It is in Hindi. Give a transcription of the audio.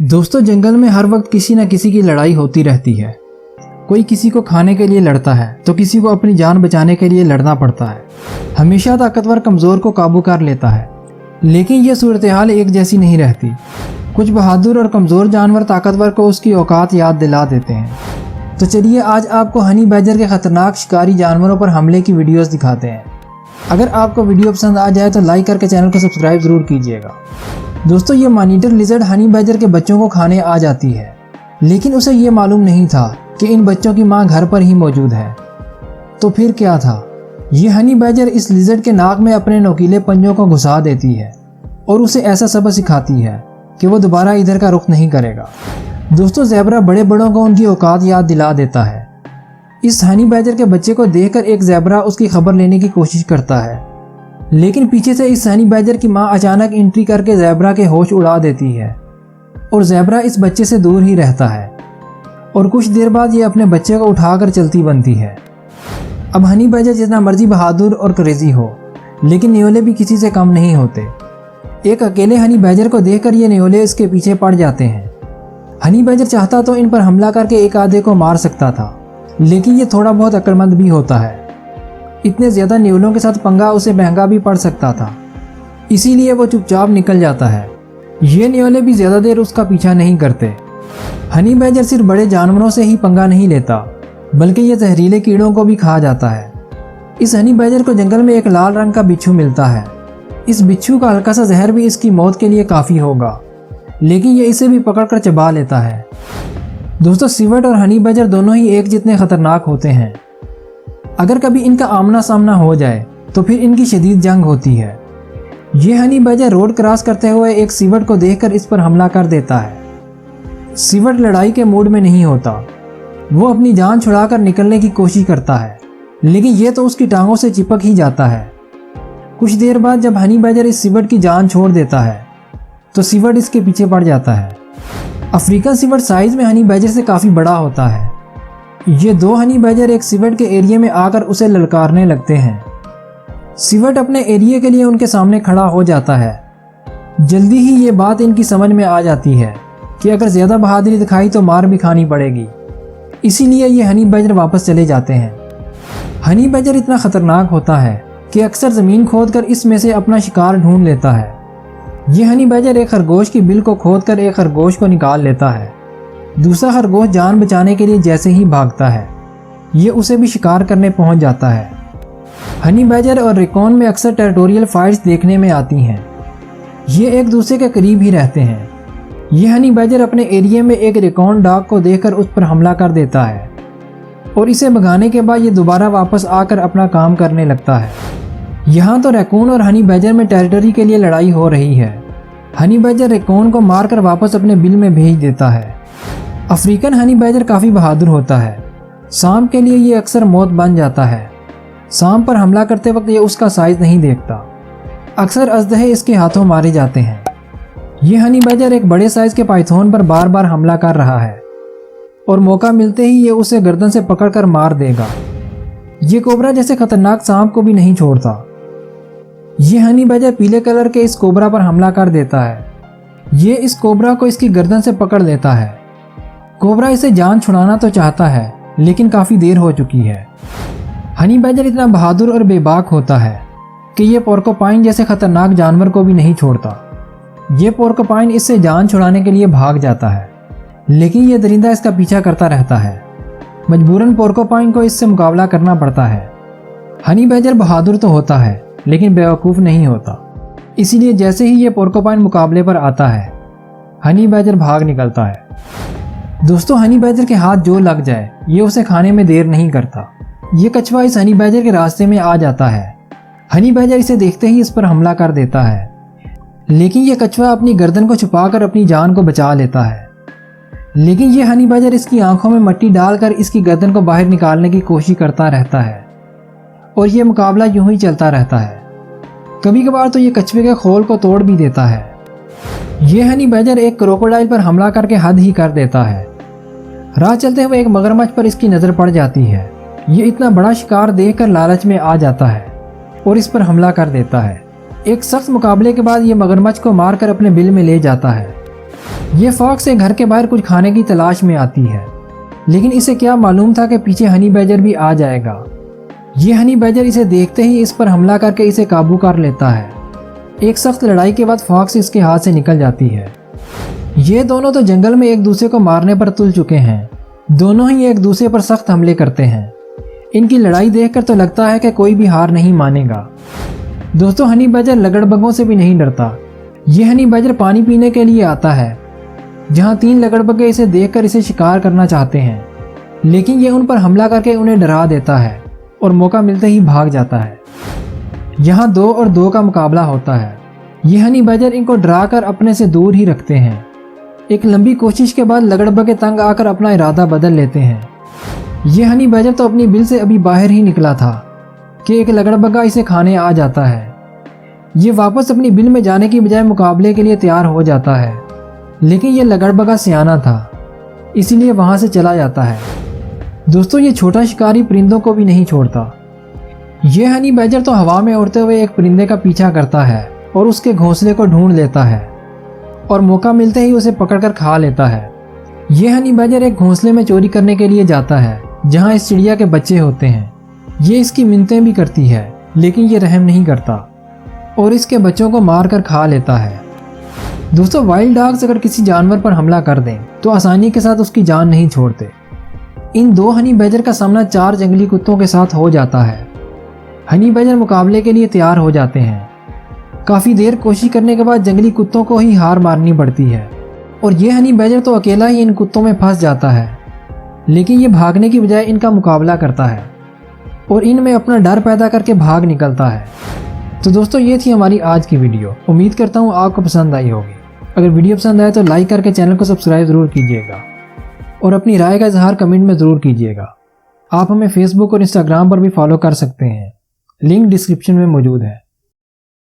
दोस्तों, जंगल में हर वक्त किसी न किसी की लड़ाई होती रहती है। कोई किसी को खाने के लिए लड़ता है तो किसी को अपनी जान बचाने के लिए लड़ना पड़ता है। हमेशा ताकतवर कमज़ोर को काबू कर लेता है, लेकिन यह सूरत हाल एक जैसी नहीं रहती। कुछ बहादुर और कमज़ोर जानवर ताकतवर को उसकी औकात याद दिला देते हैं। तो चलिए आज आपको हनी बैजर के ख़तरनाक शिकारी जानवरों पर हमले की वीडियोस दिखाते हैं। अगर आपको वीडियो पसंद आ जाए तो लाइक करके चैनल को सब्सक्राइब ज़रूर कीजिएगा। दोस्तों, ये मॉनिटर लिजर्ड हनी बैजर के बच्चों को खाने आ जाती है, लेकिन उसे ये मालूम नहीं था कि इन बच्चों की मां घर पर ही मौजूद है। तो फिर क्या था? ये हनी बैजर इस लिजर्ड के नाक में अपने नोकीले पंजों को घुसा देती है और उसे ऐसा सबक सिखाती है कि वो दोबारा इधर का रुख नहीं करेगा। दोस्तों, ज़ेबरा बड़े बड़ों को उनकी औकात याद दिला देता है। इस हनी बैजर के बच्चे को देखकर एक ज़ेबरा उसकी खबर लेने की कोशिश करता है, लेकिन पीछे से इस हनी बैजर की मां अचानक एंट्री करके ज़ेबरा के होश उड़ा देती है और ज़ेबरा इस बच्चे से दूर ही रहता है और कुछ देर बाद ये अपने बच्चे को उठाकर चलती बनती है। अब हनी बैजर जितना मर्जी बहादुर और क्रेजी हो, लेकिन न्योले भी किसी से कम नहीं होते। एक अकेले हनी बैजर को देखकर ये न्योले इसके पीछे पड़ जाते हैं। हनी बैजर चाहता तो इन पर हमला करके एक आधे को मार सकता था, लेकिन ये थोड़ा बहुत अक्लमंद भी होता है। इतने ज़्यादा न्योलों के साथ पंगा उसे महंगा भी पड़ सकता था, इसीलिए वो चुपचाप निकल जाता है। ये न्योले भी ज़्यादा देर उसका पीछा नहीं करते। हनी बैजर सिर्फ बड़े जानवरों से ही पंगा नहीं लेता, बल्कि ये जहरीले कीड़ों को भी खा जाता है। इस हनी बैजर को जंगल में एक लाल रंग का बिच्छू मिलता है। इस बिच्छू का हल्का सा जहर भी इसकी मौत के लिए काफ़ी होगा, लेकिन ये इसे भी पकड़कर चबा लेता है। दोस्तों, सिवर्ट और हनी बैजर दोनों ही एक जितने खतरनाक होते हैं। अगर कभी इनका आमना सामना हो जाए तो फिर इनकी शदीद जंग होती है। ये हनी बैजर रोड क्रॉस करते हुए एक सिवर्ट को देखकर इस पर हमला कर देता है। सिवर्ट लड़ाई के मूड में नहीं होता, वो अपनी जान छुड़ाकर निकलने की कोशिश करता है, लेकिन ये तो उसकी टांगों से चिपक ही जाता है। कुछ देर बाद जब हनी बैजर इस सिवर्ट की जान छोड़ देता है तो सिवर्ट इसके पीछे पड़ जाता है। अफ्रीकन सिवर्ट साइज में हनी बैजर से काफ़ी बड़ा होता है। ये दो हनी बैजर एक सिवर्ट के एरिया में आकर उसे ललकारने लगते हैं। सिवर्ट अपने एरिया के लिए उनके सामने खड़ा हो जाता है। जल्दी ही ये बात इनकी समझ में आ जाती है कि अगर ज़्यादा बहादुरी दिखाई तो मार भी खानी पड़ेगी, इसीलिए ये हनी बैजर वापस चले जाते हैं। हनी बैजर इतना ख़तरनाक होता है कि अक्सर ज़मीन खोदकर इसमें से अपना शिकार ढूंढ लेता है। ये हनी बैजर एक खरगोश की बिल को खोदकर एक खरगोश को निकाल लेता है। दूसरा खरगोश जान बचाने के लिए जैसे ही भागता है, ये उसे भी शिकार करने पहुंच जाता है। हनी बैजर और रेकॉन में अक्सर टेरिटोरियल फाइट्स देखने में आती हैं। ये एक दूसरे के करीब ही रहते हैं। ये हनी बैजर अपने एरिया में एक रेकॉन डॉग को देखकर उस पर हमला कर देता है और इसे भगाने के बाद ये दोबारा वापस आकर अपना काम करने लगता है। यहाँ तो रैकून और हनी बैजर में टेरिटरी के लिए लड़ाई हो रही है। हनी बैजर रेकॉन को मारकर वापस अपने बिल में भेज देता है। अफ्रीकन हनी बैजर काफ़ी बहादुर होता है। सांप के लिए ये अक्सर मौत बन जाता है। सांप पर हमला करते वक्त ये उसका साइज नहीं देखता। अक्सर अजदहे इसके हाथों मारे जाते हैं। ये हनी बैजर एक बड़े साइज के पाइथन पर बार बार हमला कर रहा है और मौका मिलते ही ये उसे गर्दन से पकड़कर मार देगा। ये कोबरा जैसे खतरनाक सांप को भी नहीं छोड़ता। ये हनी बैजर पीले कलर के इस कोबरा पर हमला कर देता है। ये इस कोबरा को इसकी गर्दन से पकड़ लेता है। कोबरा इसे जान छुड़ाना तो चाहता है, लेकिन काफ़ी देर हो चुकी है। हनी बैजर इतना बहादुर और बेबाक होता है कि ये पोर्कोपाइन जैसे खतरनाक जानवर को भी नहीं छोड़ता। ये पोर्कोपाइन इससे जान छुड़ाने के लिए भाग जाता है, लेकिन ये दरिंदा इसका पीछा करता रहता है। मजबूरन पोर्कोपाइन को इससे मुकाबला करना पड़ता है। हनी बैजर बहादुर तो होता है, लेकिन बेवकूफ़ नहीं होता, इसीलिए जैसे ही ये पोर्कोपाइन मुकाबले पर आता है, हनी बैजर भाग निकलता है। दोस्तों, हनी बैजर के हाथ जो लग जाए ये उसे खाने में देर नहीं करता। ये कछुआ इस हनी बैजर के रास्ते में आ जाता है। हनी बैजर इसे देखते ही इस पर हमला कर देता है, लेकिन ये कछुआ अपनी गर्दन को छुपाकर अपनी जान को बचा लेता है। लेकिन ये हनी बैजर इसकी आंखों में मिट्टी डालकर इसकी गर्दन को बाहर निकालने की कोशिश करता रहता है और ये मुकाबला यूं ही चलता रहता है। कभी कभार तो ये कछुए के खोल को तोड़ भी देता है। ये हनी बैजर एक क्रोकोडाइल पर हमला करके हद ही कर देता है। राह चलते हुए एक मगरमच्छ पर इसकी नज़र पड़ जाती है। ये इतना बड़ा शिकार देखकर लालच में आ जाता है और इस पर हमला कर देता है। एक सख्त मुकाबले के बाद ये मगरमच्छ को मारकर अपने बिल में ले जाता है। ये फॉक्स एक घर के बाहर कुछ खाने की तलाश में आती है, लेकिन इसे क्या मालूम था कि पीछे हनी बैजर भी आ जाएगा। ये हनी बैजर इसे देखते ही इस पर हमला करके इसे काबू कर लेता है। एक सख्त लड़ाई के बाद फॉक्स इसके हाथ से निकल जाती है। ये दोनों तो जंगल में एक दूसरे को मारने पर तुल चुके हैं। दोनों ही एक दूसरे पर सख्त हमले करते हैं। इनकी लड़ाई देखकर तो लगता है कि कोई भी हार नहीं मानेगा। दोस्तों, हनी बैजर लगड़बगों से भी नहीं डरता। ये हनी बैजर पानी पीने के लिए आता है, जहाँ 3 लगड़बगे इसे देखकर इसे शिकार करना चाहते हैं, लेकिन ये उन पर हमला करके उन्हें डरा देता है और मौका मिलते ही भाग जाता है। यहाँ 2 और 2 का मुकाबला होता है। ये हनी बैजर इनको डरा कर अपने से दूर ही रखते हैं। एक लंबी कोशिश के बाद लगड़बगे तंग आकर अपना इरादा बदल लेते हैं। ये हनी बैजर तो अपनी बिल से अभी बाहर ही निकला था कि एक लगड़बगा इसे खाने आ जाता है। ये वापस अपनी बिल में जाने की बजाय मुकाबले के लिए तैयार हो जाता है, लेकिन ये लगड़बगा सियाना था, इसीलिए वहां से चला जाता है। दोस्तों, ये छोटा शिकारी परिंदों को भी नहीं छोड़ता। ये हनी बैजर तो हवा में उड़ते हुए एक परिंदे का पीछा करता है और उसके घोंसले को ढूंढ लेता है और मौका मिलते ही उसे पकड़कर खा लेता है। ये हनी बैजर एक घोंसले में चोरी करने के लिए जाता है, जहां इस चिड़िया के बच्चे होते हैं। ये इसकी मिन्नतें भी करती है, लेकिन ये रहम नहीं करता और इसके बच्चों को मार कर खा लेता है। दोस्तों, वाइल्ड डॉग्स अगर किसी जानवर पर हमला कर दें तो आसानी के साथ उसकी जान नहीं छोड़ते। इन 2 हनी बैजर का सामना 4 जंगली कुत्तों के साथ हो जाता है। हनी बैजर मुकाबले के लिए तैयार हो जाते हैं। काफ़ी देर कोशिश करने के बाद जंगली कुत्तों को ही हार मारनी पड़ती है और ये हनी बैजर तो अकेला ही इन कुत्तों में फंस जाता है, लेकिन ये भागने की बजाय इनका मुकाबला करता है और इनमें अपना डर पैदा करके भाग निकलता है। तो दोस्तों, ये थी हमारी आज की वीडियो। उम्मीद करता हूँ आपको पसंद आई होगी। अगर वीडियो पसंद आए तो लाइक करके चैनल को सब्सक्राइब ज़रूर कीजिएगा और अपनी राय का इजहार कमेंट में ज़रूर कीजिएगा। आप हमें फेसबुक और इंस्टाग्राम पर भी फॉलो कर सकते हैं, लिंक डिस्क्रिप्शन में मौजूद है।